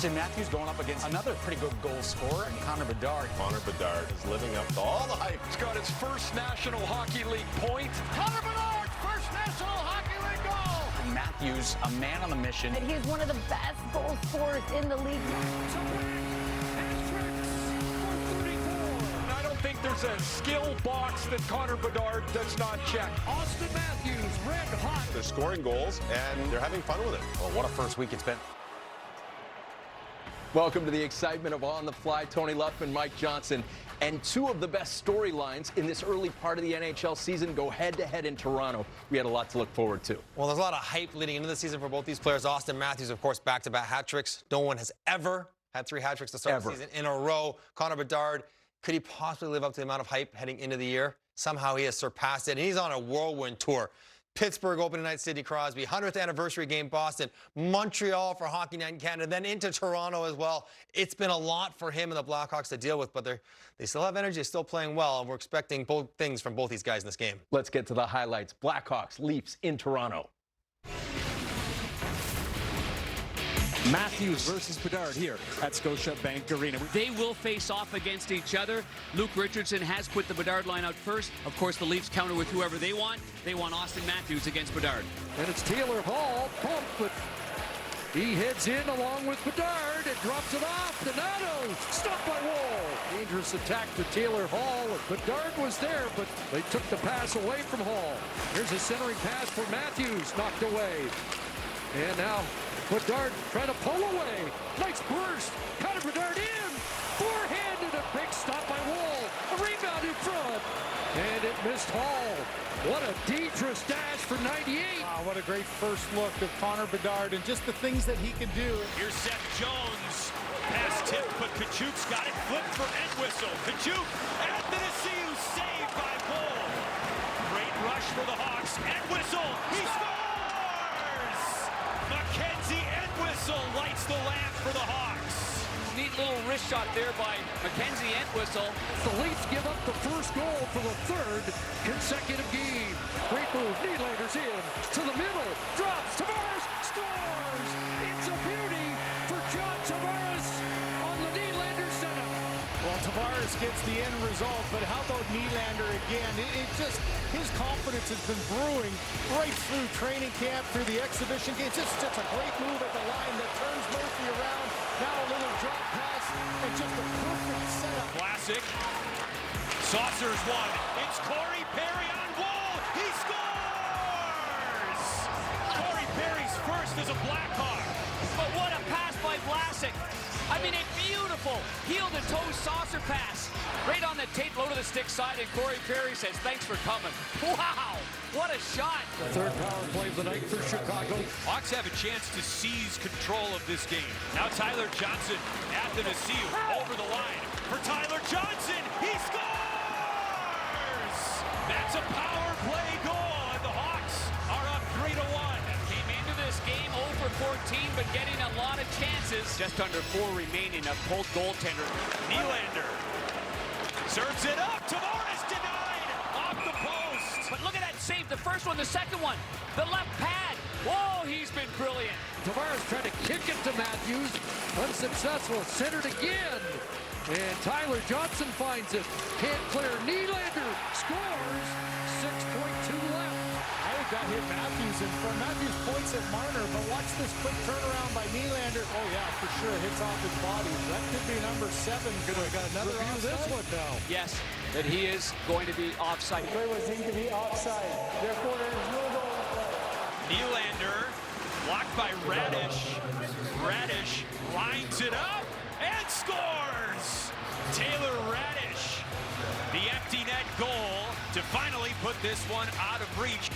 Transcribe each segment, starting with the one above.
Austin Matthews going up against another pretty good goal scorer, and Connor Bedard. Connor Bedard is living up to all the hype. He's got his first National Hockey League point. Connor Bedard, first National Hockey League goal. And Matthews, a man on the mission. And he's one of the best goal scorers in the league. I don't think there's a skill box that Connor Bedard does not check. Austin Matthews, red hot. They're scoring goals, and they're having fun with it. Well, what a first week it's been. Welcome to the excitement of On the Fly. Tony Luffman, Mike Johnson, and two of the best storylines in this early part of the NHL season go head-to-head in Toronto. We had a lot to look forward to. Well, there's a lot of hype leading into the season for both these players. Austin Matthews, of course, back-to-back hat tricks. No one has ever had 3 hat tricks to start the season in a row. Connor Bedard, could he possibly live up to the amount of hype heading into the year? Somehow he has surpassed it, and he's on a whirlwind tour. Pittsburgh opening night, Sidney Crosby, 100th anniversary game, Boston, Montreal for Hockey Night in Canada, then into Toronto as well. It's been a lot for him and the Blackhawks to deal with, but they still have energy, they're still playing well, and we're expecting both things from both these guys in this game. Let's get to the highlights. Blackhawks, Leafs in Toronto. Matthews versus Bedard here at Scotiabank Arena. They will face off against each other. Luke Richardson has put the Bedard line out first. Of course, the Leafs counter with whoever they want. They want Austin Matthews against Bedard. And it's Taylor Hall pumped, but he heads in along with Bedard and drops it off. Donato stopped by Wall. Dangerous attack to Taylor Hall. Bedard was there, but they took the pass away from Hall. Here's a centering pass for Matthews, knocked away. And now Bedard trying to pull away. Nice burst. Connor Bedard in. Forehand and a big stop by Wall. A rebound in front. And it missed Hall. What a dangerous dash for 98. Wow, what a great first look of Connor Bedard and just the things that he can do. Here's Seth Jones. Pass tipped, but Kachuk's got it. Flipped for Entwistle. Kachuk. Athanasiou saved by Bull. Great rush for the Hawks. Entwistle. He scores! Mackenzie Entwistle lights the lamp for the Hawks. Neat little wrist shot there by Mackenzie Entwistle. The Leafs give up the first goal for the third consecutive game. Great move. Nylander's in to the middle. Drops. Tavares scores. It's a beauty for John Tavares on the Nylander setup. Well, Tavares gets the end result, but how about Nylander again? It just, his confidence has been brewing right through training camp, through the exhibition games. It's just a great move at the line that turns Murphy around. Now a little drop pass and just a perfect setup. Classic. Saucers one. It's Corey Perry on Wall. He scores! Corey Perry's first as a Blackhawk. But what a pass by Vlasic. I mean, a beautiful heel-to-toe saucer pass. Right on the tape, low to the stick side, and Corey Perry says, thanks for coming. Wow, what a shot. Third power play of the night for Chicago. Hawks have a chance to seize control of this game. Now Tyler Johnson, Athanasiou over the line. For Tyler Johnson, he scores! That's a power play goal, and the Hawks are up 3-1. Came into this game 0 for 14, but getting a lot of chances. Just under 4 remaining, a pulled goaltender. Nylander serves it up. Tavares denied off the post. But look at that save. The first one, the second one. The left pad. Whoa, he's been brilliant. Tavares trying to kick it to Matthews. Unsuccessful. Centered again. And Tyler Johnson finds it. Can't clear. Nylander scores. 6.2 left. I think that hit Matthews in front. Matthews points at Marner, but watch this quick turnaround by Nylander. Oh, yeah, for sure. Hits off his body. That could be number 7. Good, we got another review this one now. Yes, that he is going to be offside. The play was deemed to be offside. Therefore, there is no goal. Nylander blocked by Radish. Radish lines it up and scores! Taylor Radish, the empty net goal to finally put this one out of reach.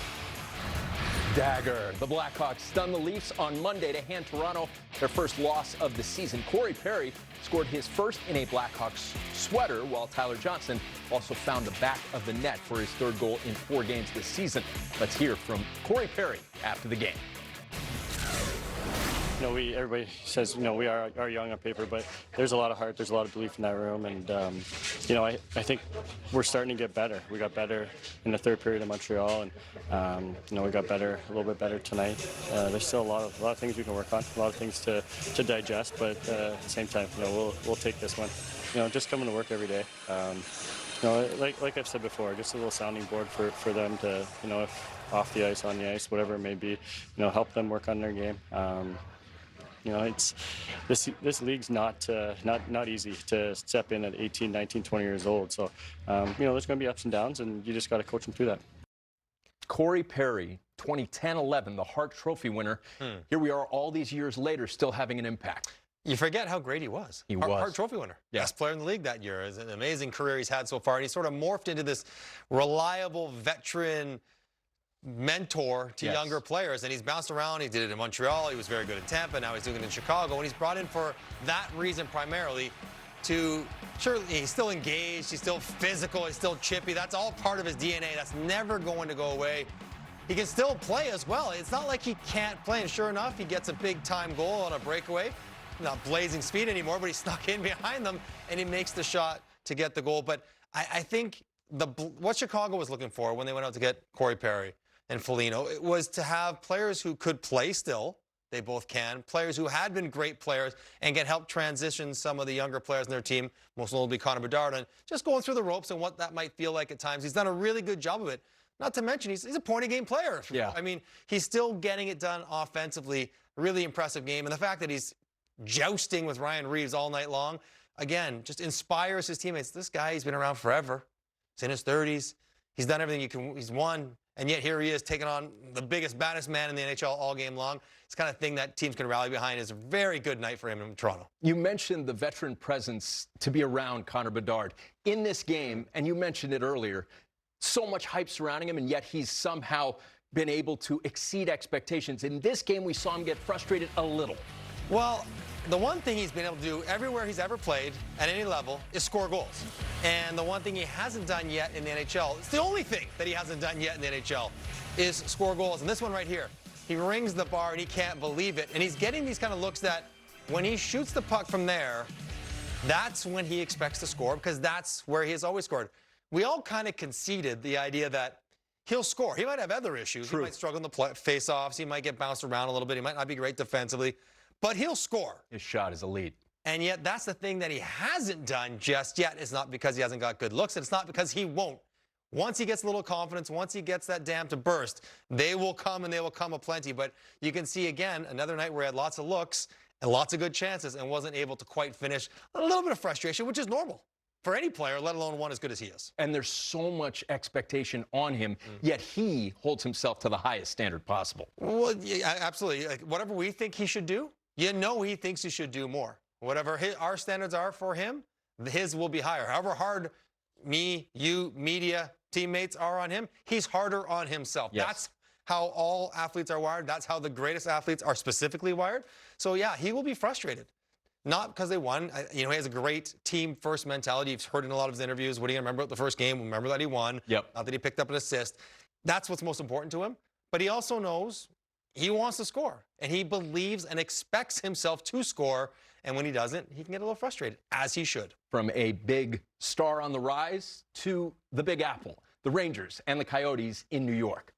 Dagger. The Blackhawks stunned the Leafs on Monday to hand Toronto their first loss of the season. Corey Perry scored his first in a Blackhawks sweater, while Tyler Johnson also found the back of the net for his third goal in 4 games this season. Let's hear from Corey Perry after the game. everybody says, we are young on paper, but there's a lot of heart, there's a lot of belief in that room, and I think we're starting to get better. We got better in the third period in Montreal, and we got better, a little bit better tonight. There's still a lot of things we can work on, a lot of things to digest, but at the same time, we'll take this one. Just coming to work every day. Like I've said before, just a little sounding board for them to, if off the ice, on the ice, whatever it may be, help them work on their game. It's this league's not easy to step in at 18, 19, 20 years old. So, there's going to be ups and downs, and you just got to coach them through that. Corey Perry, 2010-11, the Hart Trophy winner. Here we are all these years later, still having an impact. You forget how great he was. He was. Hart Trophy winner. Yeah. Best player in the league that year. It's an amazing career he's had so far. And he sort of morphed into this reliable veteran mentor to younger players. And he's bounced around. He did it in Montreal. He was very good in Tampa. Now he's doing it in Chicago. And he's brought in for that reason primarily sure, he's still engaged. He's still physical. He's still chippy. That's all part of his DNA. That's never going to go away. He can still play as well. It's not like he can't play. And sure enough, he gets a big-time goal on a breakaway. Not blazing speed anymore, but he snuck in behind them, and he makes the shot to get the goal. But I think what Chicago was looking for when they went out to get Corey Perry and Foligno, it was to have players who could play still. They both can. Players who had been great players and can help transition some of the younger players in their team, most notably Connor Bedard, and just going through the ropes and what that might feel like at times. He's done a really good job of it. Not to mention, he's a point-a-game player. Yeah. I mean, he's still getting it done offensively. Really impressive game. And the fact that he's jousting with Ryan Reeves all night long, again, just inspires his teammates. This guy, he's been around forever. He's in his 30s. He's done everything he's won. And yet here he is taking on the biggest, baddest man in the NHL all game long. It's the kind of thing that teams can rally behind. It's a very good night for him in Toronto. You mentioned the veteran presence to be around Connor Bedard in this game, and you mentioned it earlier. So much hype surrounding him, and yet he's somehow been able to exceed expectations. In this game, we saw him get frustrated a little. Well, the one thing he's been able to do everywhere he's ever played at any level is score goals. And the one thing he hasn't done yet in the NHL, it's the only thing that he hasn't done yet in the NHL, is score goals. And this one right here, he rings the bar and he can't believe it. And he's getting these kind of looks that when he shoots the puck from there, that's when he expects to score, because that's where he has always scored. We all kind of conceded the idea that he'll score. He might have other issues. True. He might struggle in the face-offs. He might get bounced around a little bit. He might not be great defensively. But he'll score. His shot is elite. And yet that's the thing that he hasn't done just yet. It's not because he hasn't got good looks. It's not because he won't. Once he gets a little confidence, once he gets that dam to burst, they will come, and they will come aplenty. But you can see, again, another night where he had lots of looks and lots of good chances and wasn't able to quite finish. A little bit of frustration, which is normal for any player, let alone one as good as he is. And there's so much expectation on him, yet he holds himself to the highest standard possible. Well, yeah, absolutely. Like, whatever we think he should do, he thinks he should do more. Whatever our standards are for him, his will be higher. However hard me, you, media, teammates are on him, he's harder on himself. Yes. That's how all athletes are wired. That's how the greatest athletes are specifically wired. So, yeah, he will be frustrated. Not because they won. He has a great team-first mentality. You've heard in a lot of his interviews. What do you remember about the first game? Remember that he won. Yep. Not that he picked up an assist. That's what's most important to him. But he also knows he wants to score. And he believes and expects himself to score. And when he doesn't, he can get a little frustrated, as he should. From a big star on the rise to the Big Apple, the Rangers and the Coyotes in New York.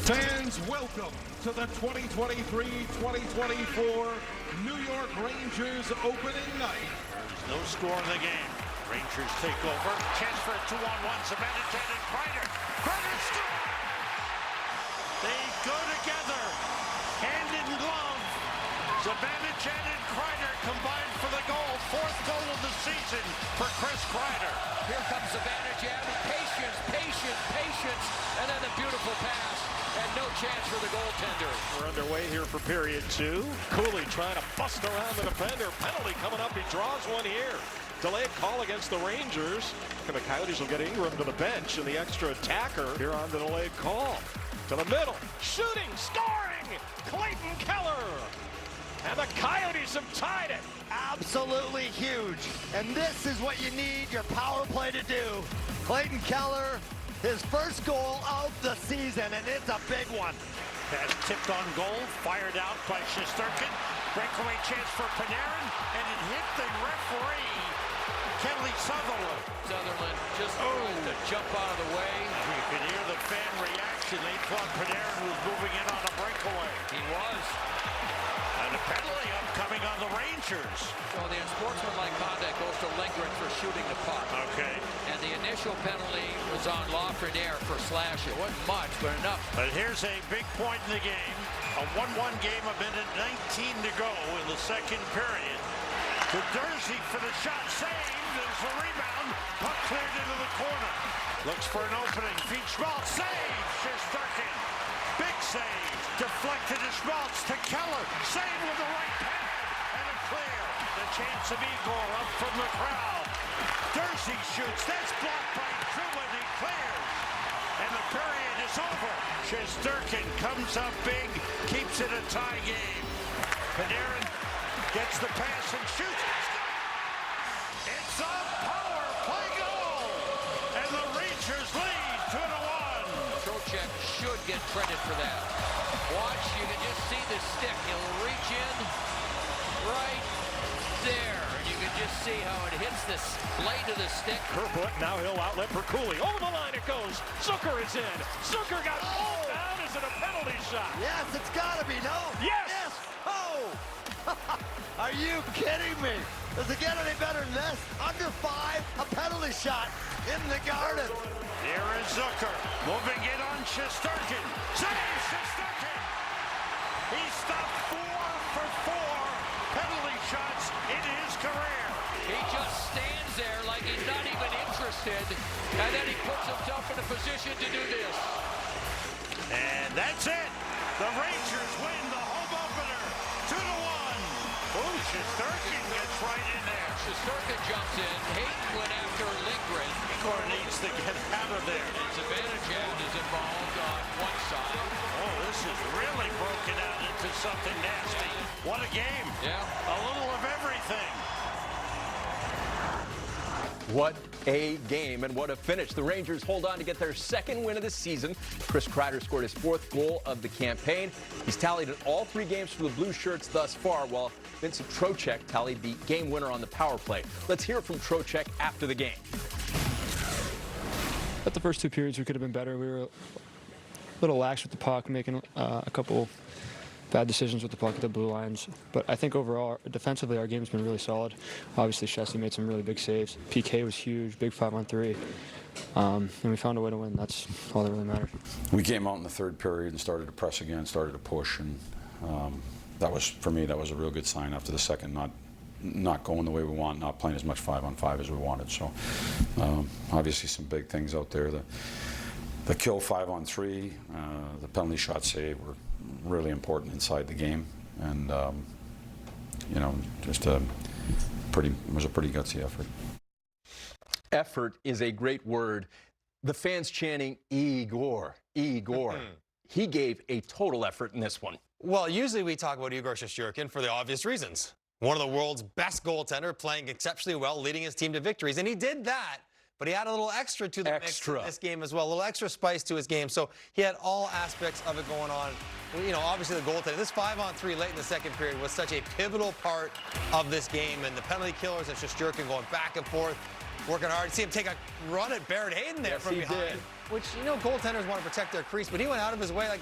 Fans, welcome to the 2023-2024 New York Rangers opening night. There's no score in the game. Rangers take over. Chance for a 2-on-1. Zibanejad and Kreider. Kreider scores! They go together, hand in glove. Zibanejad and Kreider combined for the goal. Fourth goal of the season for Chris Kreider. Here comes Zibanejad. Patience, and then a beautiful pass. And no chance for the goaltender. We're underway here for period 2. Cooley trying to bust around the defender. Penalty coming up. He draws one here. Delayed call against the Rangers. And the Coyotes will get Ingram to the bench, and the extra attacker here on the delayed call. To the middle. Shooting, scoring! Clayton Keller! And the Coyotes have tied it. Absolutely huge. And this is what you need your power play to do. Clayton Keller, his first goal of the season, and it's a big one. Pass tipped on goal, fired out by Shesterkin. Breakaway chance for Panarin, and it hit the referee, Kelly Sutherland. Sutherland just tries to jump out of the way. You could hear the fan reaction. They thought Panarin was moving in on a breakaway. He was. And a penalty upcoming on the Rangers. So the unsportsmanlike conduct goes to Lindgren for shooting the puck. Okay. And the initial penalty was on Lafreniere for slashing. It wasn't much, but enough. But here's a big point in the game. A 1-1 game, a minute 19 to go in the second period. To Durzi for the shot, saved. There's a rebound. Puck cleared into the corner. Looks for an opening. Feet Schmaltz, save. Shesterkin. Big save. Deflected to Schmaltz to Keller. Save with the right pad. And a clear. The chance of Igor up from the crowd. Durzi shoots. That's blocked by Drummond. He clears. And the period is over. Shesterkin comes up big. Keeps it a tie game. Panarin gets the pass and shoots. It's a power play goal. And the Rangers lead 2-1. Trocheck should get credit for that. Watch, you can just see the stick. He'll reach in right there. And you can just see how it hits the blade of the stick. Kerfoot, now he'll outlet for Cooley. Over the line it goes. Zucker is in. Zucker got pulled down. Is it a penalty shot? Yes, it's got to be. No. Yes. Yes. Oh. Are you kidding me? Does it get any better than this? Under 5, a penalty shot in the Garden. Here is Zucker. Moving it on Shesterkin. Save Shesterkin. He stopped 4 for 4 penalty shots in his career. He just stands there like he's not even interested. And then he puts himself in a position to do this. And that's it. The Rangers win the home opener 2-1. Oh, Shesterkin gets right in there. Shesterkin jumps in. Hayton went after Lindgren. Igor needs to get out of there. Zibanejad is involved on one side. Oh, this is really broken out into something nasty. What a game. Yeah. A little of everything. What a game and what a finish. The Rangers hold on to get their second win of the season. Chris Kreider scored his 4th goal of the campaign. He's tallied in all 3 games for the Blue Shirts thus far, while Vincent Trocheck tallied the game winner on the power play. Let's hear from Trocheck after the game. At the first 2 periods, we could have been better. We were a little lax with the puck, making a couple bad decisions with the puck at the blue lines. But I think overall, defensively, our game's been really solid. Obviously, Shesty made some really big saves. PK was huge, big 5-on-3. And we found a way to win. That's all that really matters. We came out in the 3rd period and started to press again, started to push. And that was, for me, that was a real good sign after the second, not going the way we want, not playing as much 5-on-5 as we wanted. So obviously some big things out there. The kill 5-on-3, the penalty shot save were really important inside the game, and you know, just it was a pretty gutsy effort. Effort is a great word. The fans chanting Igor, Igor. He gave a total effort in this one. Well, usually we talk about Igor Shesterkin for the obvious reasons. One of the world's best goaltender, playing exceptionally well, leading his team to victories, and he did that. But he had a little extra to the mix in this game as well, a little extra spice to his game. So he had all aspects of it going on. You know, obviously the goaltending. This 5-on-3 late in the second period was such a pivotal part of this game, and the penalty killers and Shesterkin going back and forth, working hard. See him take a run at Barrett Hayton there from behind, which, you know, goaltenders want to protect their crease, but he went out of his way. Like,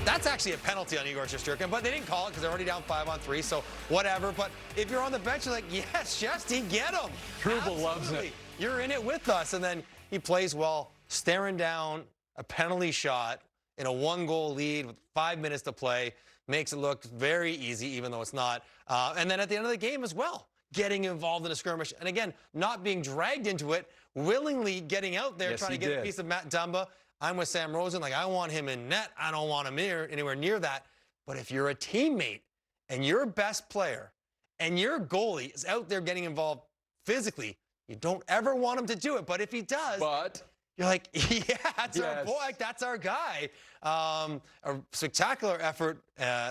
that's actually a penalty on Igor Shesterkin, but they didn't call it because they're already down 5-on-3, so whatever. But if you're on the bench, you're like, yes, Shesty, get him. Trouba loves it. You're in it with us. And then he plays well, staring down a penalty shot in a 1-goal lead with 5 minutes to play. Makes it look very easy, even though it's not. And then at the end of the game as well, getting involved in a skirmish. And again, not being dragged into it, willingly getting out there, trying to get a piece of Matt Dumba. I'm with Sam Rosen. Like, I want him in net. I don't want him anywhere near that. But if you're a teammate and your best player and your goalie is out there getting involved physically, you don't ever want him to do it. But if he does, you're like, yeah, that's our boy. That's our guy. A spectacular effort,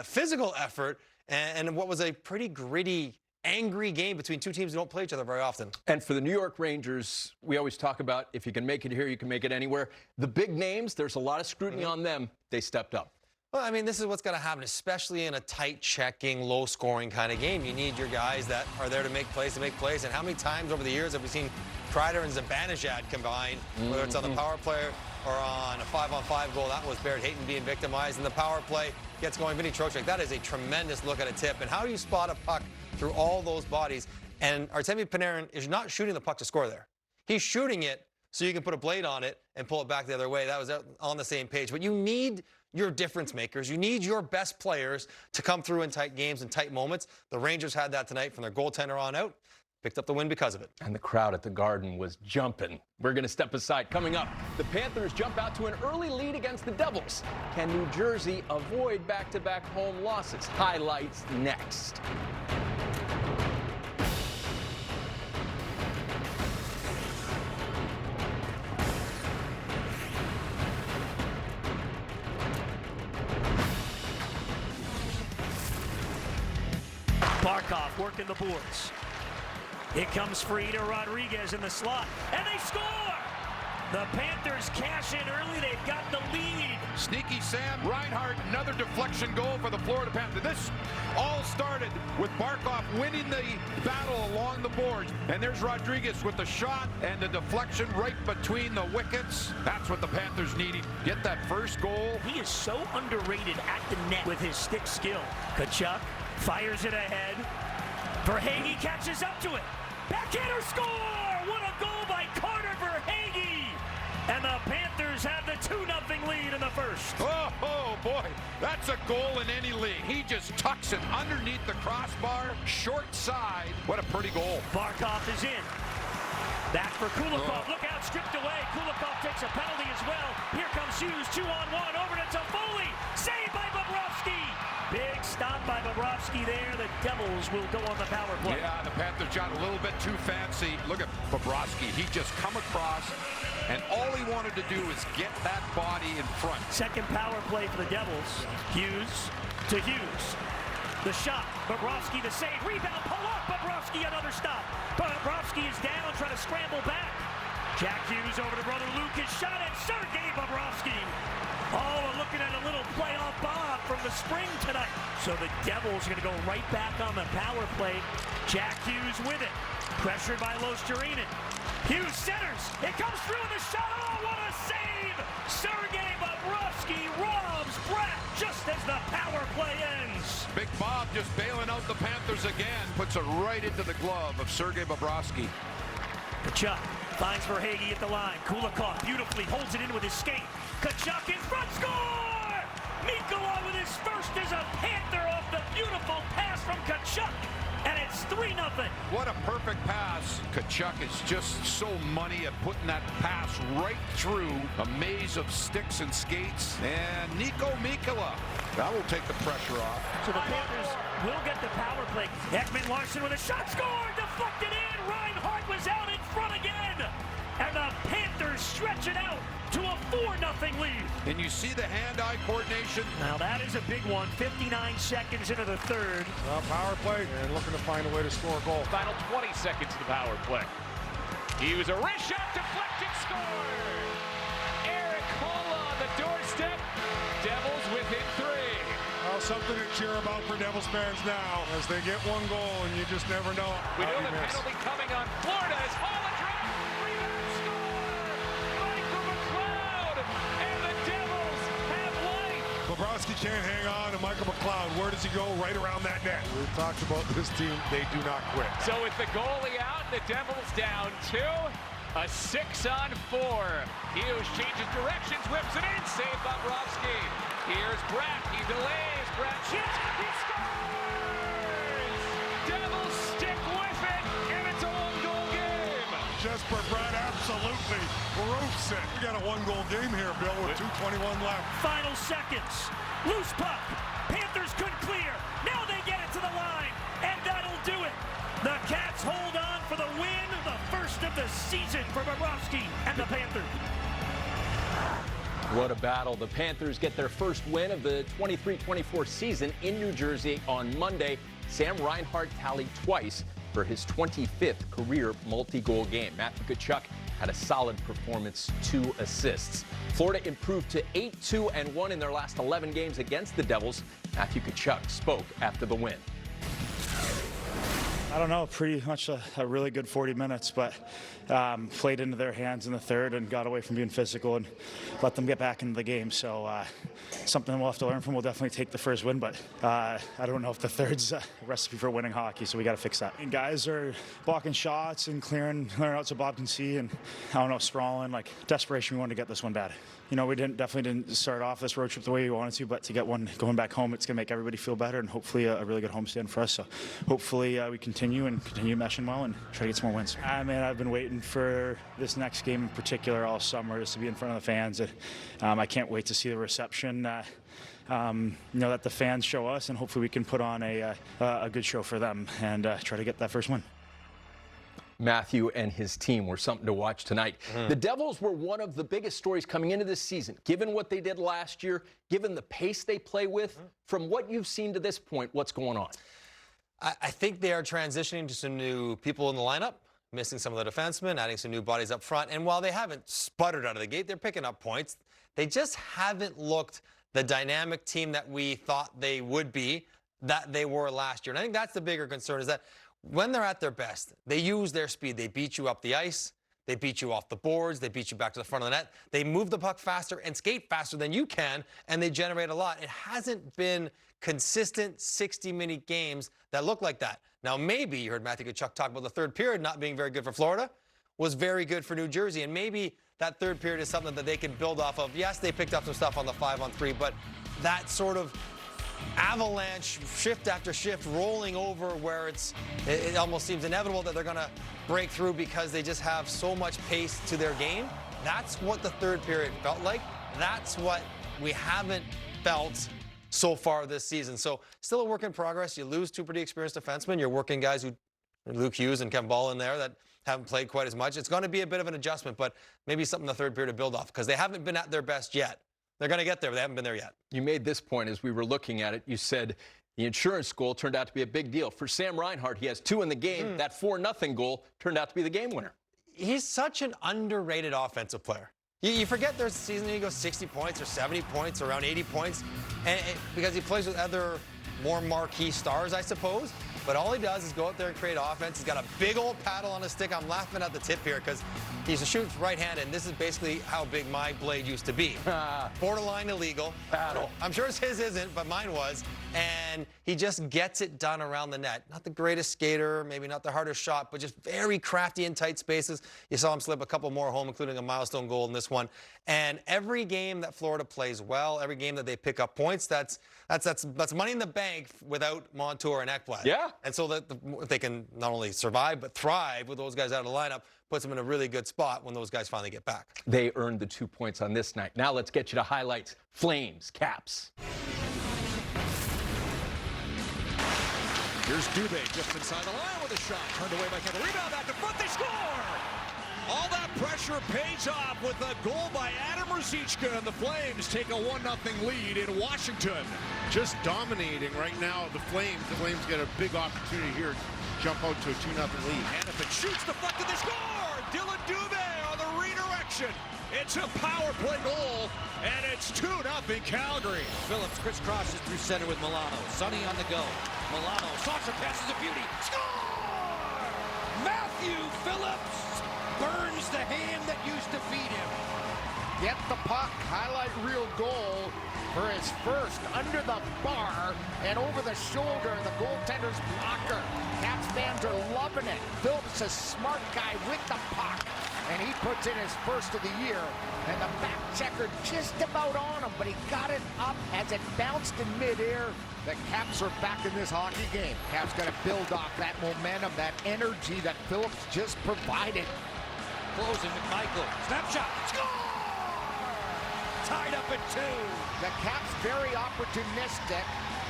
physical effort, and what was a pretty gritty, angry game between two teams who don't play each other very often. And for the New York Rangers, we always talk about if you can make it here, you can make it anywhere. The big names, there's a lot of scrutiny on them. They stepped up. Well, I mean, this is what's going to happen, especially in a tight checking, low-scoring kind of game. You need your guys that are there to make plays. And how many times over the years have we seen Kreider and Zibanejad combine, whether it's on the power play or on a 5-on-5 goal? That was Barrett Hayton being victimized in the power play. Gets going, Vinny Trocheck. That is a tremendous look at a tip. And how do you spot a puck through all those bodies? And Artemi Panarin is not shooting the puck to score there. He's shooting it so you can put a blade on it and pull it back the other way. That was on the same page. But you need your difference makers. You need your best players to come through in tight games and tight moments. The Rangers had that tonight from their goaltender on out. Picked up the win because of it. And the crowd at the Garden was jumping. We're going to step aside. Coming up, the Panthers jump out to an early lead against the Devils. Can New Jersey avoid back-to-back home losses? Highlights next. Barkov working the boards. It comes free to Rodriguez in the slot, and they score! The Panthers cash in early. They've got the lead. Sneaky Sam Reinhart, another deflection goal for the Florida Panthers. This all started with Barkov winning the battle along the boards. And there's Rodriguez with the shot and the deflection right between the wickets. That's what the Panthers needed. Get that first goal. He is so underrated at the net with his stick skill. Tkachuk fires it ahead. Verhaeghe catches up to it. Backhander score! What a goal by Carter Verhaeghe! And the Panthers have the 2-0 lead in the first. Oh, boy, that's a goal in any league. He just tucks it underneath the crossbar, short side. What a pretty goal. Barkov is in. Back for Kulikov. Look out, stripped away. Kulikov takes a penalty as well. Here comes Hughes, 2-on-1, over to Toffoli. Saved by Bobrovsky. Big stop by Bobrovsky there. The Devils will go on the power play. Yeah, the Panthers got a little bit too fancy. Look at Bobrovsky. He just come across, and all he wanted to do is get that body in front. Second power play for the Devils. Hughes to Hughes. The shot. Bobrovsky the save. Rebound. Pull up. Bobrovsky another stop. Bobrovsky is down. Trying to scramble back. Jack Hughes over to brother Luke. His shot at Sergei Bobrovsky. Oh, we're looking at a little playoff bomb from the spring tonight. So the Devils are going to go right back on the power play. Jack Hughes with it. Pressured by Losterinen. Hughes centers. It comes through in the shot. Oh, what a save! Sergei Bobrovsky robs Bratt just as the power play ends. Big Bob just bailing out the Panthers again. Puts it right into the glove of Sergei Bobrovsky. Tkachuk finds Verhaeghe at the line. Kulikov beautifully holds it in with his skate. Tkachuk in front, score! Mikkola with his first as a Panther off the beautiful pass from Tkachuk. And it's 3-0. What a perfect pass. Tkachuk is just so money at putting that pass right through a maze of sticks and skates. And Nico Mikkola, that will take the pressure off. So the Panthers will get the power play. Ekman Larsson with a shot, score! Deflected in. Reinhart was out in front again. And the Panthers stretch it out to a 4-0 lead. And you see the hand-eye coordination. Now that is a big one. 59 seconds into the third. Power play and looking to find a way to score a goal. Final 20 seconds of the power play. Hughes a wrist shot, deflected, score! Eric Holla on the doorstep. Devils within 3. Well, something to cheer about for Devils fans now as they get one goal and you just never know. We know the penalty coming on Florida as Holla drives, rebound, score! Michael McLeod, and the Devils have life. Bobrovsky can't hang on to Michael McLeod. Where does he go? Right around that net. We've talked about this team. They do not quit. So with the goalie out, the Devils down 2. A 6-on-4. Hughes changes directions, whips it in, saved Bobrovsky. Here's Bratt, he delays, Bratt shoots, he scores! Devils stick with it, and it's a 1-goal game. Jesper Bratt absolutely roofs it. We got a 1-goal game here, Bill, with 2:21 left. Final seconds. Loose puck. Panthers couldn't clear. Now they get it to the line, and that'll do it. The Cats hold on for the win, the first of the season for Bobrovsky and the Panthers. What a battle. The Panthers get their first win of the 23-24 season in New Jersey on Monday. Sam Reinhart tallied twice for his 25th career multi-goal game. Matthew Tkachuk had a solid performance, 2 assists. Florida improved to 8-2-1 in their last 11 games against the Devils. Matthew Tkachuk spoke after the win. I don't know, pretty much a really good 40 minutes, but played into their hands in the third and got away from being physical and let them get back into the game. So something we'll have to learn from. We'll definitely take the first win, but I don't know if the third's a recipe for winning hockey, so we got to fix that. And guys are blocking shots and clearing out so Bob can see, and I don't know, sprawling, like desperation. We wanted to get this one bad. You know, we definitely didn't start off this road trip the way we wanted to, but to get one going back home, it's going to make everybody feel better and hopefully a really good homestand for us. So hopefully we continue meshing well and try to get some more wins. I've been waiting for this next game in particular all summer, just to be in front of the fans. I can't wait to see the reception that the fans show us, and hopefully we can put on a good show for them and try to get that first win. Matthew and his team were something to watch tonight. The Devils were one of the biggest stories coming into this season, given what they did last year, given the pace they play with. From what you've seen to this point, what's going on? I think they are transitioning to some new people in the lineup, missing some of the defensemen, adding some new bodies up front. And while they haven't sputtered out of the gate, they're picking up points. They just haven't looked the dynamic team that we thought they would be, that they were last year. And I think that's the bigger concern, is that when they're at their best, they use their speed. They beat you up the ice. They beat you off the boards. They beat you back to the front of the net. They move the puck faster and skate faster than you can, and they generate a lot. It hasn't been consistent 60-minute games that look like that. Now, maybe you heard Matthew Tkachuk talk about the third period not being very good for Florida, was very good for New Jersey, and maybe that third period is something that they can build off of. Yes, they picked up some stuff on the 5-on-3, but that sort of avalanche, shift after shift, rolling over where it almost seems inevitable that they're going to break through because they just have so much pace to their game. That's what the third period felt like. That's what we haven't felt so far this season. So still a work in progress. You lose 2 pretty experienced defensemen. You're working guys who, Luke Hughes and Kevin Ball in there, that haven't played quite as much. It's going to be a bit of an adjustment, but maybe something in the third period to build off, because they haven't been at their best yet. They're going to get there, but they haven't been there yet. You made this point as we were looking at it. You said the insurance goal turned out to be a big deal. For Sam Reinhart, he has 2 in the game. That 4-0 goal turned out to be the game winner. He's such an underrated offensive player. You forget there's a season he goes 60 points or 70 points, or around 80 points, because he plays with other more marquee stars, I suppose. But all he does is go out there and create offense. He's got a big old paddle on his stick. I'm laughing at the tip here because he's a shoots right-handed, and this is basically how big my blade used to be. Borderline illegal. Paddle. I'm sure his isn't, but mine was. And he just gets it done around the net. Not the greatest skater, maybe not the hardest shot, but just very crafty in tight spaces. You saw him slip a couple more home, including a milestone goal in this one. And every game that Florida plays well, every game that they pick up points, that's money in the bank without Montour and Ekblad. Yeah. And so that if they can not only survive but thrive with those guys out of the lineup, puts them in a really good spot when those guys finally get back. They earned the 2 points on this night. Now let's get you to highlights. Flames, Caps. Here's Dubé just inside the line with a shot. Turned away by Kevin. Rebound back to front. They score! All that pressure pays off with a goal by Adam Ruzicka, and the Flames take a 1-0 lead in Washington. Just dominating right now the Flames. The Flames get a big opportunity here to jump out to a 2-0 lead. Hanifin shoots, deflected, they score! Dylan Dubé on the redirection. It's a power play goal, and it's 2-0 Calgary. Phillips crisscrosses through center with Milano. Sonny on the go. Milano, Saucer passes a beauty. Score! Matthew Phillips burns the hand that used to feed him. Get the puck, highlight reel goal for his first under the bar and over the shoulder of the goaltender's blocker. Caps fans are loving it. Phillips, a smart guy with the puck, and he puts in his first of the year. And the back checker just about on him, but he got it up as it bounced in midair. The Caps are back in this hockey game. Caps got to build off that momentum, that energy that Phillips just provided. Closing McMichael. Snapshot. Score! Tied up at 2. The Caps very opportunistic.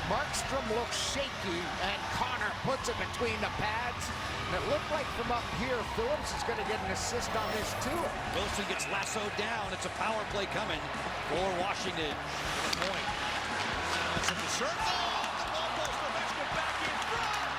Markstrom looks shaky, and Connor puts it between the pads. And it looked like from up here, Phillips is going to get an assist on this too. Wilson gets lassoed down. It's a power play coming for Washington. Point. That's in the circle. The ball goes to Ovechkin back in front.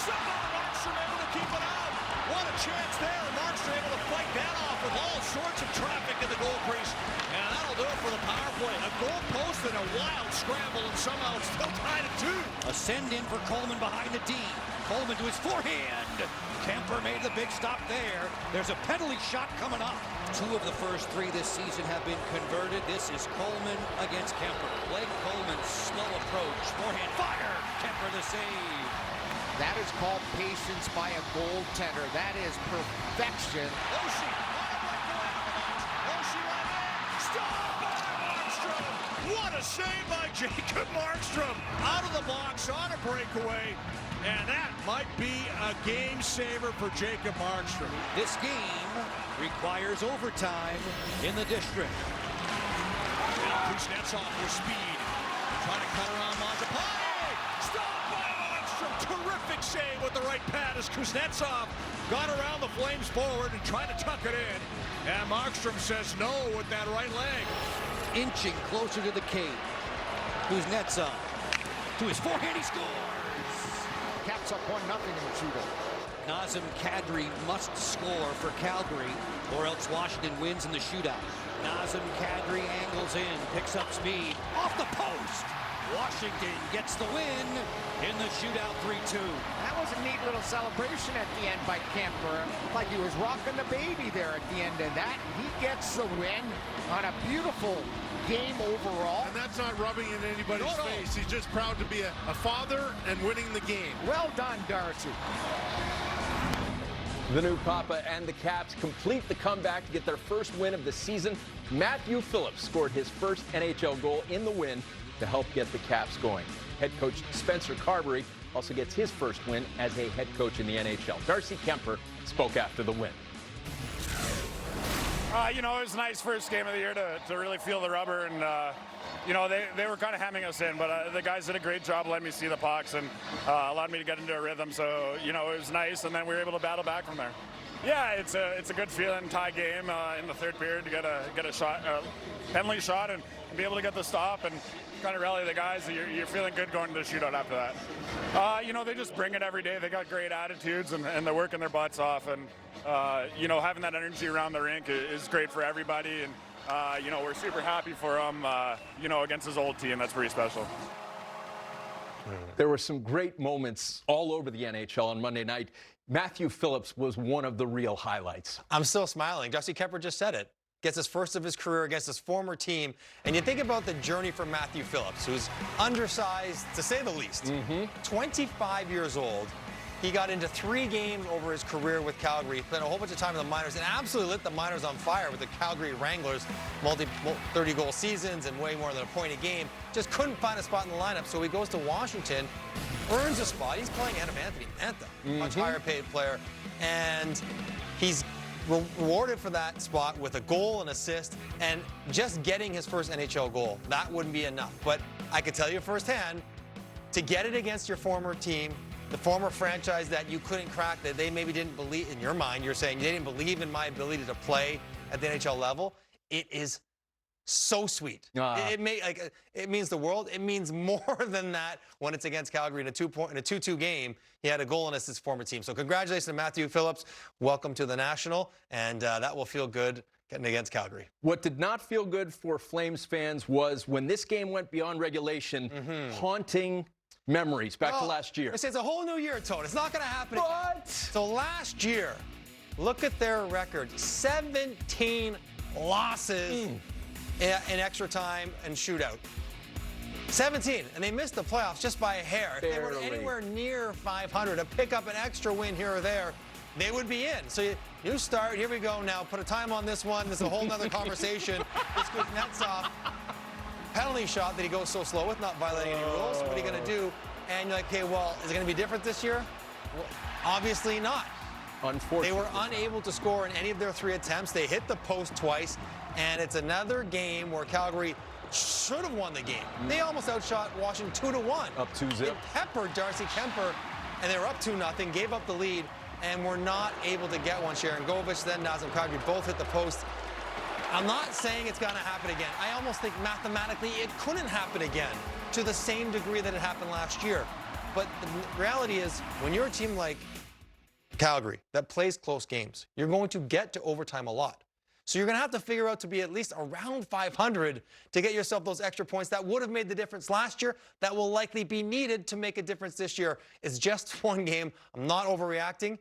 Somehow Markstrom able to keep it out. What a chance there. Markstrom able to fight break that off with all sorts of traffic in the goal crease. And that'll do it for the power play. A goal post and a wild scramble, and somehow it's still tied at 2. A send in for Coleman behind the D. Coleman to his forehand. Kemper made the big stop there. There's a penalty shot coming up. 2 of the first 3 this season have been converted. This is Coleman against Kemper. Blake Coleman, slow approach. Forehand fire. Kemper the save. That is called patience by a goaltender. That is perfection. Oshie on a breakaway. Oshie right in. Stop by Markstrom. What a save by Jacob Markstrom. Out of the box on a breakaway. And that might be a game saver for Jacob Markstrom. This game requires overtime in the district. Kuznetsov with speed. Trying to cut around Montepane. Stop by Markstrom. Terrific save with the right pad as Kuznetsov got around the Flames forward and tried to tuck it in. And Markstrom says no with that right leg. Inching closer to the cage. Kuznetsov to his forehand, he scores. Caps up 1-0 in the shootout. Nazem Kadri must score for Calgary, or else Washington wins in the shootout. Nazem Kadri angles in, picks up speed, off the post. Washington gets the win in the shootout 3-2. That was a neat little celebration at the end by Kemper. Like he was rocking the baby there at the end of that. He gets the win on a beautiful game overall. And that's not rubbing in anybody's face. He's just proud to be a father and winning the game. Well done, Darcy. The new Papa and the Caps complete the comeback to get their first win of the season. Matthew Phillips scored his first NHL goal in the win to help get the Caps going. Head coach Spencer Carbery also gets his first win as a head coach in the NHL. Darcy Kemper spoke after the win. You know, it was a nice first game of the year to really feel the rubber, and you know, they were kind of hemming us in, but the guys did a great job letting me see the pucks and allowed me to get into a rhythm. So you know, it was nice, and then we were able to battle back from there. Yeah, it's a good feeling, tie game in the third period to get a shot, penalty shot, and be able to get the stop and kind of rally the guys. You're feeling good going to the shootout after that. You know, they just bring it every day. They got great attitudes, and they're working their butts off. And you know, having that energy around the rink is great for everybody. And you know, we're super happy for him. You know, against his old team, that's pretty special. There were some great moments all over the NHL on Monday night. Matthew Phillips was one of the real highlights. I'm still smiling. Darcy Kemper just said it. Gets his first of his career against his former team. And you think about the journey for Matthew Phillips, who's undersized, to say the least. 25 years old. He got into 3 games over his career with Calgary, spent a whole bunch of time in the minors, and absolutely lit the minors on fire with the Calgary Wranglers, 30-goal seasons and way more than a point a game. Just couldn't find a spot in the lineup, so he goes to Washington, earns a spot. He's playing ahead of Anthony Mantha, much higher paid player, and he's rewarded for that spot with a goal and assist, and just getting his first NHL goal. That wouldn't be enough, but I could tell you firsthand, to get it against your former team, the former franchise that you couldn't crack, that they maybe didn't believe, in your mind, you're saying they didn't believe in my ability to play at the NHL level, it is so sweet. It means the world. It means more than that when it's against Calgary in a 2-2 game. He had a goal and assist his former team. So congratulations to Matthew Phillips. Welcome to the National, and that will feel good getting against Calgary. What did not feel good for Flames fans was when this game went beyond regulation, haunting memories back to last year. It's a whole new year, Tone. It's not going to happen again. So last year, look at their record. 17 losses in extra time and shootout. 17, and they missed the playoffs just by a hair. If they were anywhere near 500, to pick up an extra win here or there, they would be in. So you start, here we go now, put a time on this one. This is a whole nother conversation. This goes nets off. Penalty shot that he goes so slow with, not violating any rules. What are you going to do? And you're like, okay, well, is it going to be different this year? Well, obviously not. Unfortunately. They were unable to score in any of their 3 attempts. They hit the post twice, and it's another game where Calgary should have won the game. They almost outshot Washington 2-1. Up 2-0. They peppered Darcy Kemper, and they were up 2-0, gave up the lead, and were not able to get one. Sharangovich, then Nazem Kadri both hit the post. I'm not saying it's going to happen again. I almost think mathematically it couldn't happen again to the same degree that it happened last year. But the reality is, when you're a team like Calgary that plays close games. You're going to get to overtime a lot. So you're going to have to figure out to be at least around 500 to get yourself those extra points that would have made the difference last year, that will likely be needed to make a difference this year. It's just one game. I'm not overreacting,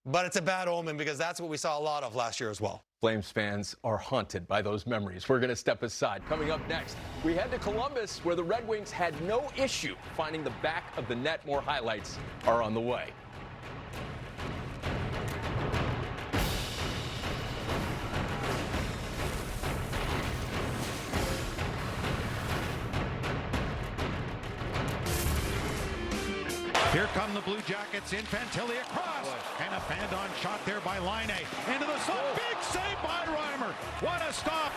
but it's a bad omen because that's what we saw a lot of last year as well. Flames fans are haunted by those memories. We're going to step aside. Coming up next, we head to Columbus, where the Red Wings had no issue finding the back of the net. More highlights are on the way. Here come the Blue Jackets in Fantilli across. And a fan-on shot there by Laine. Into the slot. Big save by Reimer. What a stop.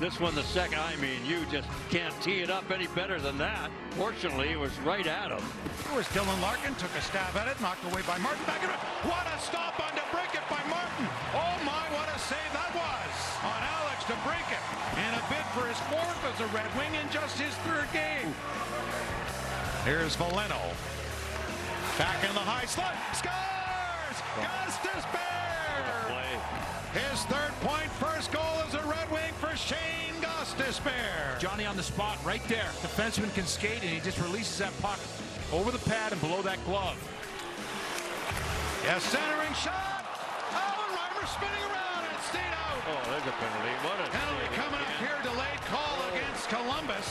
This one, the second, I mean, you just can't tee it up any better than that. Fortunately, it was right at him. Here was Dylan Larkin. Took a stab at it. Knocked away by Martin. Back in it. What a stop on DeBrincat by Martin. Oh, my, what a save that was on Alex DeBrincat. And a bid for his fourth as a Red Wing in just his third game. Here's Veleno. Back in the high slot. Scores! Gostisbehere! His third point, first goal as a Red Wing for Shane Gostisbehere. Johnny on the spot right there. Defenseman can skate, and he just releases that puck over the pad and below that glove. Yes, centering shot. Oh, and Reimer spinning around, and it stayed out. Oh, there's a penalty. What a penalty coming up here. Delayed call against Columbus.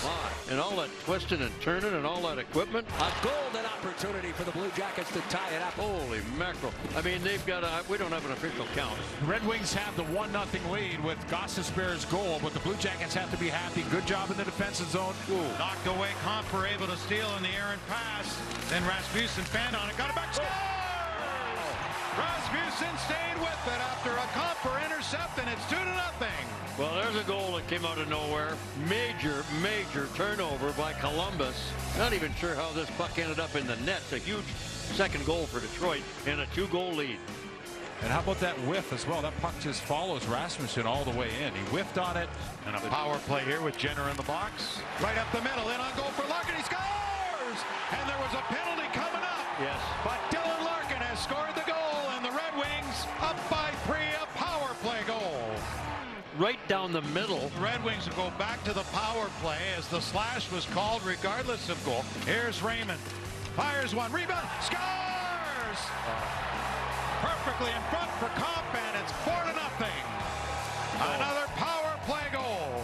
And all that twisting and turning and all that equipment. A golden opportunity for the Blue Jackets to tie it up. Holy mackerel. I mean, they've got we don't have an official count. Red Wings have the 1-0 lead with Gostisbehere's goal, but the Blue Jackets have to be happy. Good job in the defensive zone. Ooh. Knocked away. Comper able to steal in the errant pass. Then Rasmussen fanned on it. Got it back. Scores! Rasmussen stayed with it after a Comper intercept, and it's 2-0. Well, there's a goal that came out of nowhere. Major turnover by Columbus. Not even sure how this puck ended up in the net. It's a huge second goal for Detroit and a 2-goal lead. And how about that whiff as well? That puck just follows Rasmussen all the way in. He whiffed on it. And a power play here with Jenner in the box. Right up the middle, in on goal for Larkin. He scores! And there was a penalty coming up. Yes. But Dylan Larkin has scored the goal, and the Red Wings up by 3, a power play goal. Right down the middle. The Red Wings will go back to the power play as the slash was called regardless of goal. Here's Raymond. Fires one. Rebound. Scores! Perfectly in front for Comp, and it's 4-0. Another power play goal.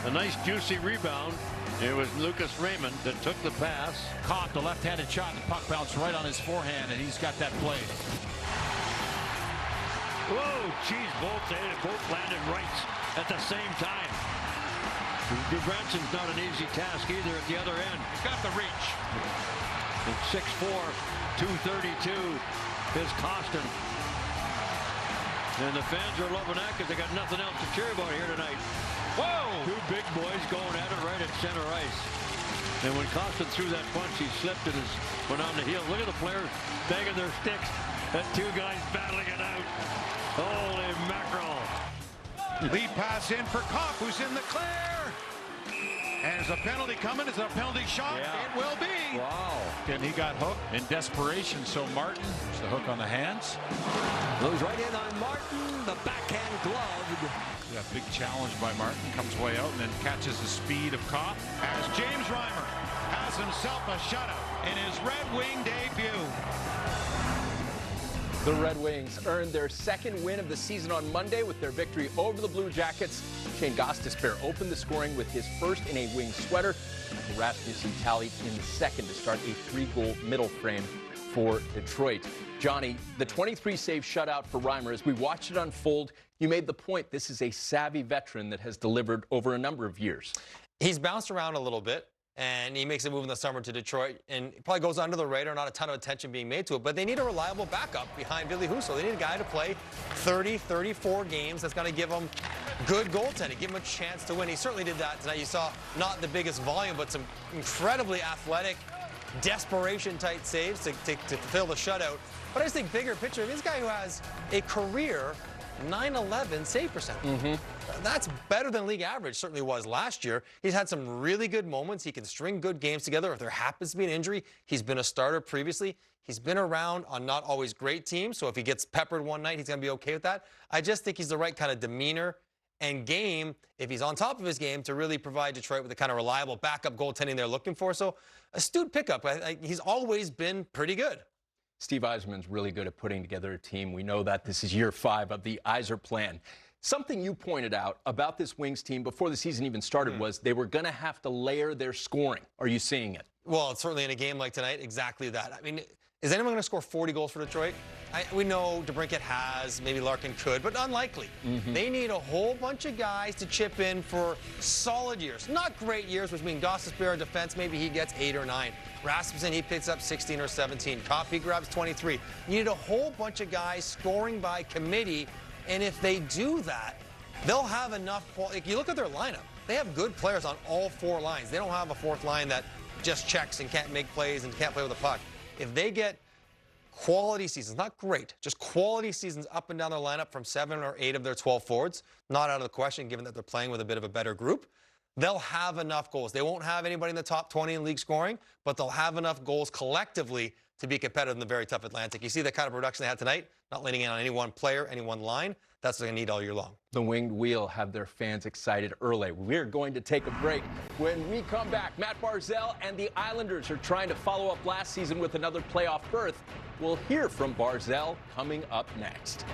A nice juicy rebound. It was Lucas Raymond that took the pass. Caught the left-handed shot, and the puck bounced right on his forehand, and he's got that play. Whoa, geez, both landed rights at the same time. Gudbransson's not an easy task either at the other end. He's got the reach. And 6'4", 232 is Kostin. And the fans are loving that because they got nothing else to cheer about here tonight. Whoa! Two big boys going at it right at center ice. And when Kostin threw that punch, he slipped and went on the heel. Look at the players banging their sticks. That two guys battling it out. Holy mackerel. Lead pass in for Kopp, who's in the clear. And there's a penalty coming. Is it a penalty shot? Yeah. It will be. Wow. And he got hooked in desperation. So Martin, there's the hook on the hands. Goes right in on Martin. The backhand gloved. Yeah, big challenge by Martin. Comes way out and then catches the speed of Kopp. As James Reimer has himself a shutout in his Red Wing debut. The Red Wings earned their second win of the season on Monday with their victory over the Blue Jackets. Shane Gostisbehere opened the scoring with his first in a Wing sweater. Rasmussen tallied in the second to start a 3-goal middle frame for Detroit. Johnny, the 23-save shutout for Reimer, as we watched it unfold, you made the point this is a savvy veteran that has delivered over a number of years. He's bounced around a little bit. And he makes a move in the summer to Detroit, and it probably goes under the radar, not a ton of attention being made to it, but they need a reliable backup behind Ville Husso. They need a guy to play 30, 34 games that's going to give them good goaltending, give him a chance to win. He certainly did that tonight. You saw not the biggest volume, but some incredibly athletic, desperation-type saves to fulfill the shutout. But I just think bigger picture, this guy who has a career .911 save percentage. That's better than league average, certainly was last year. He's had some really good moments. He can string good games together. If there happens to be an injury, he's been a starter previously. He's been around on not always great teams, so if he gets peppered one night, he's going to be okay with that. I just think he's the right kind of demeanor and game, if he's on top of his game, to really provide Detroit with the kind of reliable backup goaltending they're looking for. So astute pickup. He's always been pretty good. Steve Yzerman's really good at putting together a team. We know that this is year 5 of the Yzer plan. Something you pointed out about this Wings team before the season even started was they were going to have to layer their scoring. Are you seeing it? Well, certainly in a game like tonight, exactly that. I mean, is anyone going to score 40 goals for Detroit? We know DeBrincat has, maybe Larkin could, but unlikely. They need a whole bunch of guys to chip in for solid years. Not great years, which means Gostisbehere defense, maybe he gets 8 or 9. Rasmussen, he picks up 16 or 17. Coffey grabs 23. You need a whole bunch of guys scoring by committee, and if they do that, they'll have enough. Like, you look at their lineup, they have good players on all 4 lines. They don't have a 4th line that just checks and can't make plays and can't play with the puck. If they get quality seasons, not great, just quality seasons up and down their lineup from 7 or 8 of their 12 forwards, not out of the question given that they're playing with a bit of a better group, they'll have enough goals. They won't have anybody in the top 20 in league scoring, but they'll have enough goals collectively to be competitive in the very tough Atlantic. You see the kind of production they had tonight, not leaning in on any one player, any one line. That's what they're going to need all year long. The Winged Wheel have their fans excited early. We're going to take a break. When we come back, Matt Barzal and the Islanders are trying to follow up last season with another playoff berth. We'll hear from Barzal coming up next.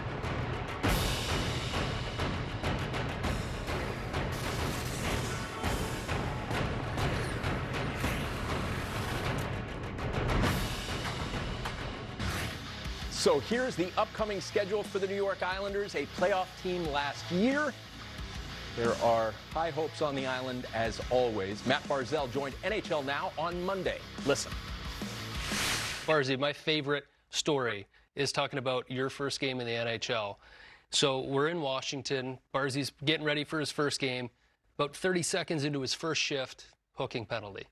So here's the upcoming schedule for the New York Islanders, a playoff team last year. There are high hopes on the island, as always. Matt Barzal joined NHL Now on Monday. Listen. Barzy, my favorite story is talking about your first game in the NHL. So we're in Washington. Barzy's getting ready for his first game. About 30 seconds into his first shift, hooking penalty.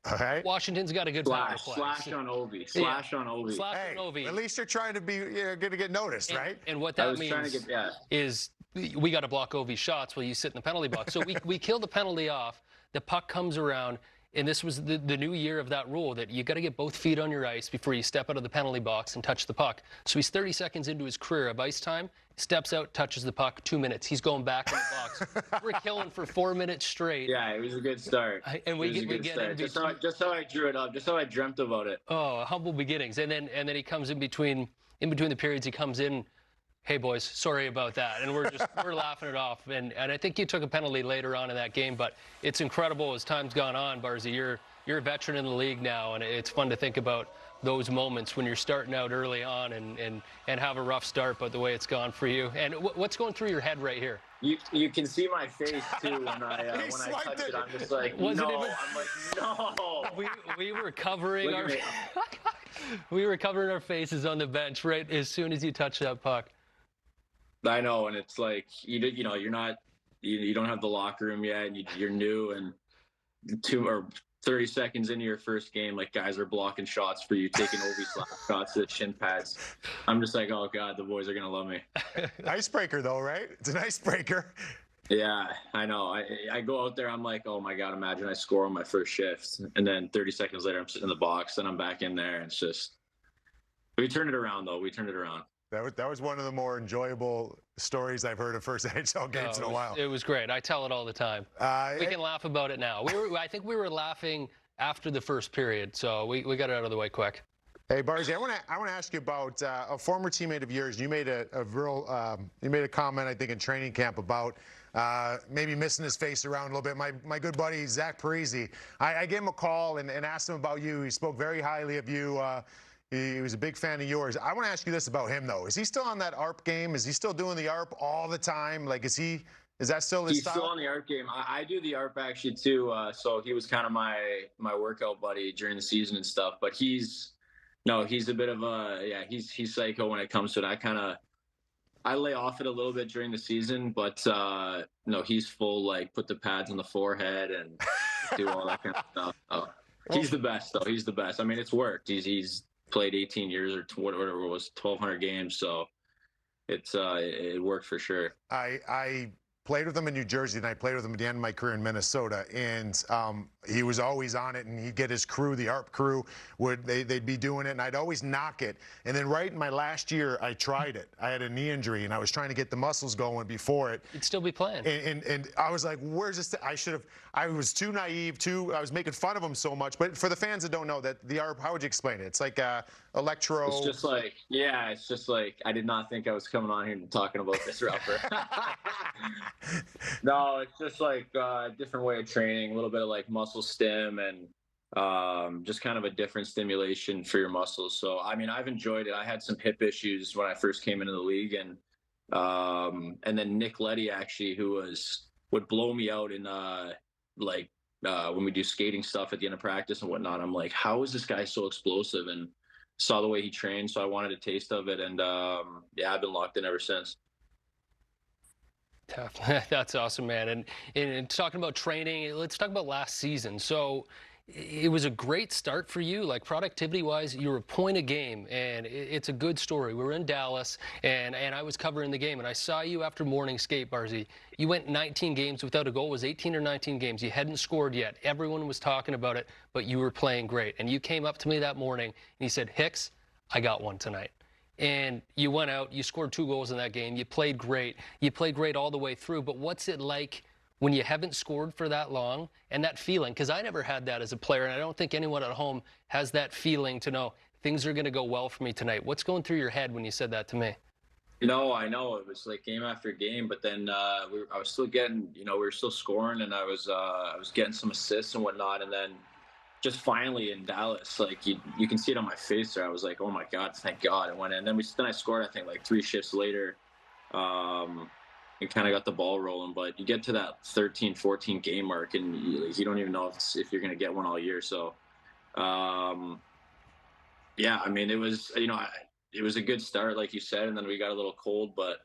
All right. Washington's got a good power play. Slash on Ovi. Slash on Ovi. Slash on Ovi. At least you're trying to be going to get noticed, right? And what that means is we got to block Ovi's shots while you sit in the penalty box. So we kill the penalty off. The puck comes around. And this was the new year of that rule, that you got to get both feet on your ice before you step out of the penalty box and touch the puck. So he's 30 seconds into his career of ice time, steps out, touches the puck, 2 minutes. He's going back in the box. We're killing for 4 minutes straight. Yeah, it was a good start. And we get in between. Just how I drew it up, just how I dreamt about it. Oh, humble beginnings. And then he comes in between the periods. He comes in. Hey boys, sorry about that, and we're laughing it off. And I think you took a penalty later on in that game, but it's incredible as time's gone on, Barzy. You're a veteran in the league now, and it's fun to think about those moments when you're starting out early on and have a rough start, but the way it's gone for you. And what's going through your head right here? You can see my face too when I touch it. I'm just like, no. I'm like, no. We were covering we were covering our faces on the bench right as soon as you touched that puck. I know, and it's like you don't have the locker room yet, and you're new, and 30 seconds into your first game, like guys are blocking shots for you, taking Ovi slap shots to the shin pads. I'm just like, oh god, the boys are gonna love me. Icebreaker though, right? It's an icebreaker. Yeah, I know. I go out there, I'm like, oh my god, imagine I score on my first shift, and then 30 seconds later I'm sitting in the box, and I'm back in there, and it's just. We turned it around though. We turned it around. That was one of the more enjoyable stories I've heard of first NHL games in a while. It was great. I tell it all the time. We can laugh about it now. I think we were laughing after the first period, so we got it out of the way quick. Hey, Barzy, I want to ask you about a former teammate of yours. You made a comment, I think, in training camp about maybe missing his face around a little bit. My good buddy, Zach Parise, I gave him a call and asked him about you. He spoke very highly of you. He was a big fan of yours. I want to ask you this about him, though. Is he still on that ARP game? Is he still doing the ARP all the time? Like, is that still his style? He's still on the ARP game. I do the ARP actually, too. So he was kind of my workout buddy during the season and stuff. But he's a bit of he's psycho when it comes to it. I lay off it a little bit during the season, but he's full, like, put the pads on the forehead and do all that kind of stuff. Oh, he's the best, though. He's the best. I mean, it's worked. He's played 18 years or whatever it was, 1,200 games. So it worked for sure. I played with him in New Jersey, and I played with him at the end of my career in Minnesota, and he was always on it, and he'd get his crew, the ARP crew, they'd be doing it, and I'd always knock it. And then right in my last year, I tried it. I had a knee injury, and I was trying to get the muscles going before it. You'd still be playing. And I was like, where's this? I was too naive, I was making fun of him so much. But for the fans that don't know, that the ARP, how would you explain it? It's like electro. It's just like, yeah, it's just like, I did not think I was coming on here and talking about this rubber. No, it's just like a different way of training, a little bit of like muscle stim and just kind of a different stimulation for your muscles. So, I mean, I've enjoyed it. I had some hip issues when I first came into the league, and then Nick Leddy, actually, who would blow me out in when we do skating stuff at the end of practice and whatnot. I'm like, how is this guy so explosive? And saw the way he trained, so I wanted a taste of it, and yeah, I've been locked in ever since. Tough. That's awesome, man. And talking about training, let's talk about last season. So it was a great start for you, like productivity-wise. You were a point a game, and it's a good story. We were in Dallas, and I was covering the game, and I saw you after morning skate, Barzy. You went 19 games without a goal. It was 18 or 19 games. You hadn't scored yet. Everyone was talking about it, but you were playing great. And you came up to me that morning, and you said, Hicks, I got one tonight. And you went out, you scored 2 goals in that game. You played great. You played great all the way through. But what's it like when you haven't scored for that long, and that feeling? Because I never had that as a player, and I don't think anyone at home has that feeling to know things are going to go well for me tonight. What's going through your head when you said that to me? No, I know. It was like game after game, but then I was still getting, we were still scoring, and I was getting some assists and whatnot, and then just finally in Dallas, like you can see it on my face there. I was like, oh my God, thank God it went in. Then I scored, I think, like 3 shifts later, and kind of got the ball rolling. But you get to that 13, 14 game mark, and you don't even know if you're going to get one all year. So, yeah, I mean, it was, it was a good start, like you said, and then we got a little cold, but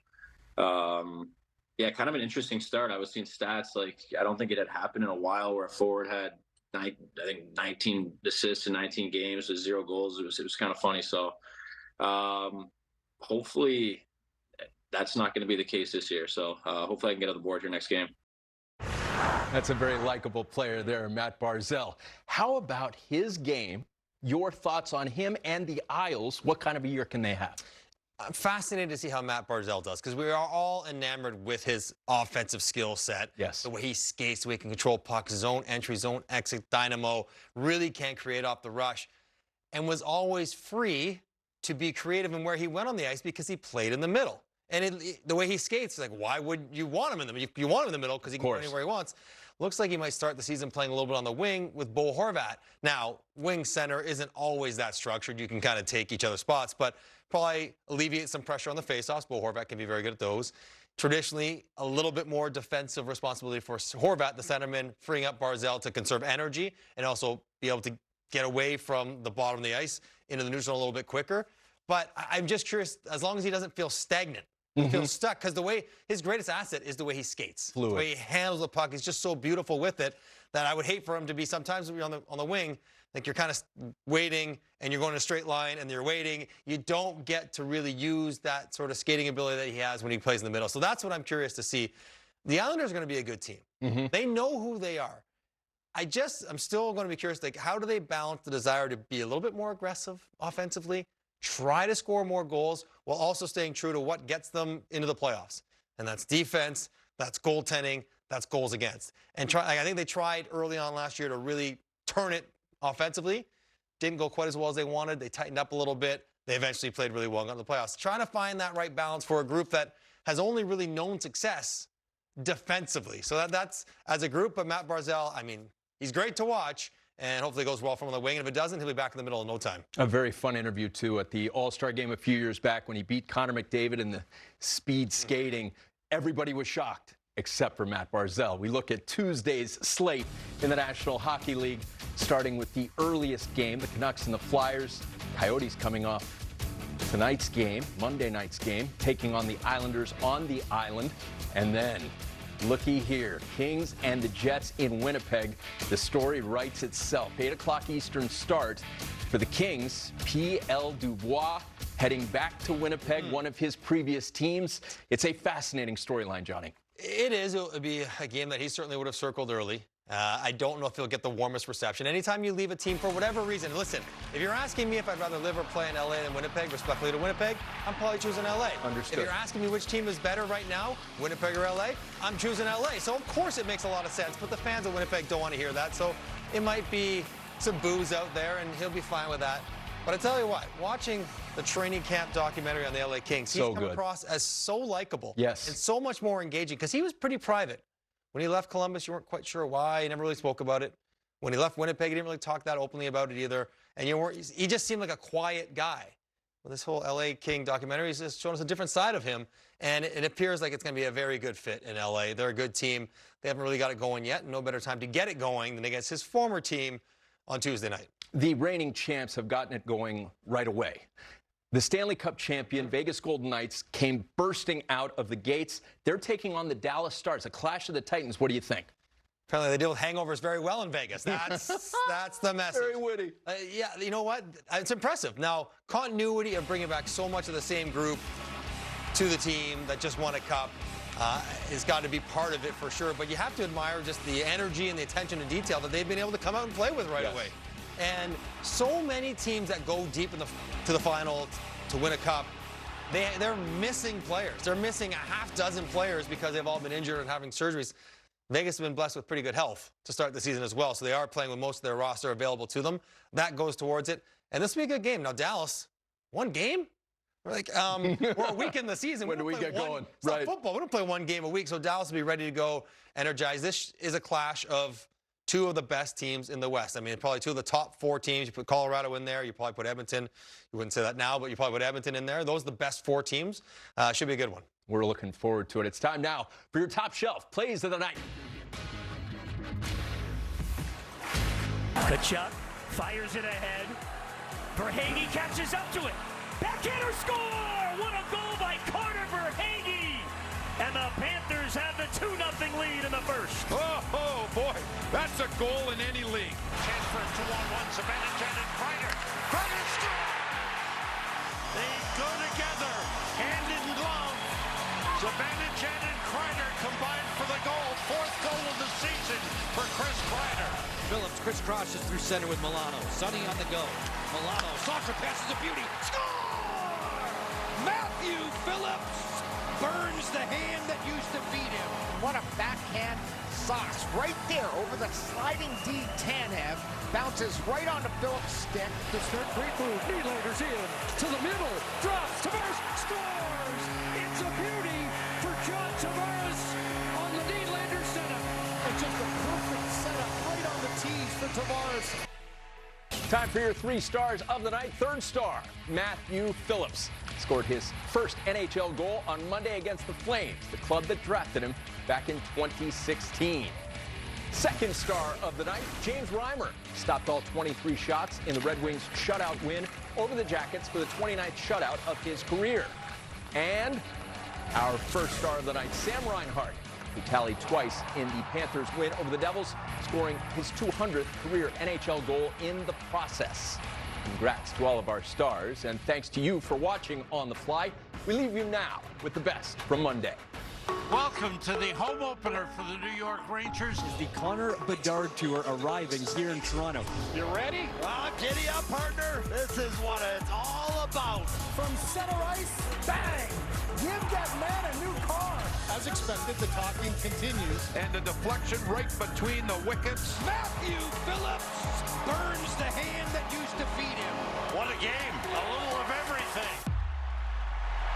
yeah, kind of an interesting start. I was seeing stats, like, I don't think it had happened in a while where a forward had, I think 19 assists in 19 games with 0 goals. It was kind of funny. So hopefully that's not going to be the case this year. So hopefully I can get on the board here next game. That's a very likable player there, Matt Barzal. How about his game? Your thoughts on him and the Isles? What kind of a year can they have? I'm fascinated to see how Matt Barzal does, because we are all enamored with his offensive skill set. Yes. The way he skates, the way he can control pucks, zone entry, zone exit, dynamo, really can create off the rush, and was always free to be creative in where he went on the ice because he played in the middle. And the way he skates, like, why would you want him in the middle? You want him in the middle because he can go anywhere he wants. Looks like he might start the season playing a little bit on the wing with Bo Horvat. Now, wing center isn't always that structured. You can kind of take each other's spots, but probably alleviate some pressure on the faceoffs. Bo Horvat can be very good at those. Traditionally, a little bit more defensive responsibility for Horvat, the centerman, freeing up Barzal to conserve energy and also be able to get away from the bottom of the ice into the neutral a little bit quicker. But I'm just curious, as long as he doesn't feel stagnant, feels stuck, because the way his greatest asset is the way he skates, Fluid. The way he handles the puck. He's just so beautiful with it that I would hate for him to be sometimes on the wing, like you're kind of waiting and you're going in a straight line and you're waiting. You don't get to really use that sort of skating ability that he has when he plays in the middle. So that's what I'm curious to see. The Islanders are going to be a good team. They know who they are. I'm still going to be curious, like, how do they balance the desire to be a little bit more aggressive offensively, try to score more goals, while also staying true to what gets them into the playoffs? And that's defense, that's goaltending, that's goals against. And I think they tried early on last year to really turn it offensively. Didn't go quite as well as they wanted. They tightened up a little bit. They eventually played really well and got to the playoffs. Trying to find that right balance for a group that has only really known success defensively. So that's as a group. But Matt Barzal, I mean, he's great to watch, and hopefully it goes well from on the wing. And if it doesn't, he'll be back in the middle in no time. A very fun interview, too, at the All-Star game a few years back when he beat Connor McDavid in the speed skating. Everybody was shocked, except for Matt Barzal. We look at Tuesday's slate in the National Hockey League, starting with the earliest game, the Canucks and the Flyers. Coyotes coming off tonight's game, Monday night's game, taking on the Islanders on the island. And then, looky here, Kings and the Jets in Winnipeg. The story writes itself. 8 o'clock Eastern start for the Kings. P.L. Dubois heading back to Winnipeg, one of his previous teams. It's a fascinating storyline, Johnny. It is. It would be a game that he certainly would have circled early. I don't know if he'll get the warmest reception. Anytime you leave a team for whatever reason, listen, if you're asking me if I'd rather live or play in LA than Winnipeg, respectfully to Winnipeg, I'm probably choosing LA. Understood. If you're asking me which team is better right now, Winnipeg or LA, I'm choosing LA. So of course it makes a lot of sense, but the fans of Winnipeg don't want to hear that. So it might be some boos out there, and he'll be fine with that. But I tell you what, watching the training camp documentary on the LA Kings, he's come across as so likable. Yes. And so much more engaging, because he was pretty private. When he left Columbus, you weren't quite sure why. He never really spoke about it. When he left Winnipeg, he didn't really talk that openly about it either. And he just seemed like a quiet guy. Well, this whole LA King documentary has just shown us a different side of him. And it appears like it's going to be a very good fit in LA. They're a good team. They haven't really got it going yet. No better time to get it going than against his former team on Tuesday night. The reigning champs have gotten it going right away. The Stanley Cup champion, Vegas Golden Knights, came bursting out of the gates. They're taking on the Dallas Stars, a clash of the Titans. What do you think? Apparently they deal with hangovers very well in Vegas. That's the message. Very witty. Yeah, you know what? It's impressive. Now, continuity of bringing back so much of the same group to the team that just won a cup has got to be part of it for sure. But you have to admire just the energy and the attention to detail that they've been able to come out and play with right away. And so many teams that go deep to the final to win a cup, they're missing players. They're missing a half dozen players because they've all been injured and having surgeries. Vegas has been blessed with pretty good health to start the season as well, so they are playing with most of their roster available to them. That goes towards it. And this will be a good game. Now, Dallas, one game? We're a week in the season. When do we get going? It's not football. We don't play one game a week, so Dallas will be ready to go energized. This is a clash of two of the best teams in the West. I mean, probably two of the top 4 teams. You put Colorado in there. You probably put Edmonton. You wouldn't say that now, but you probably put Edmonton in there. Those are the best 4 teams. Should be a good one. We're looking forward to it. It's time now for your top shelf plays of the night. Tkachuk fires it ahead. Verhaeghe catches up to it. Backhander score! What a goal by Carter Verhaeghe! And the Panthers have the 2-0 lead in the first. Oh, boy, that's a goal in any league. Chance for a 2-on-1, Zibanejad and Kreider. Kreider scores! They go together, hand in glove. Zibanejad and Kreider combined for the goal. 4th goal of the season for Chris Kreider. Phillips crisscrosses through center with Milano. Sonny on the go. Milano, saucer passes a beauty. Score! Matthew Phillips burns the hand that used to beat him. What a backhand sauce right there over the sliding D. Tanev. Bounces right onto Phillips' stick. The start, great move. Nylander's in to the middle. Drops. Tavares scores. It's a beauty for John Tavares on the Nylander setup. It's just a perfect setup right on the tees for Tavares. Time for your 3 stars of the night. 3rd star, Matthew Phillips. Scored his first NHL goal on Monday against the Flames, the club that drafted him back in 2016. 2nd star of the night, James Reimer. Stopped all 23 shots in the Red Wings shutout win over the Jackets for the 29th shutout of his career. And our 1st star of the night, Sam Reinhart, who tallied twice in the Panthers' win over the Devils, scoring his 200th career NHL goal in the process. Congrats to all of our stars, and thanks to you for watching On the Fly. We leave you now with the best from Monday. Welcome to the home opener for the New York Rangers. The Connor Bedard Tour arriving here in Toronto. You ready? Well, giddy up, partner. This is what it's all about. From center ice, bang! Give that man a new car. As expected, the talking continues. And the deflection right between the wickets. Matthew Phillips burns the hand that used to beat him. What a game. A little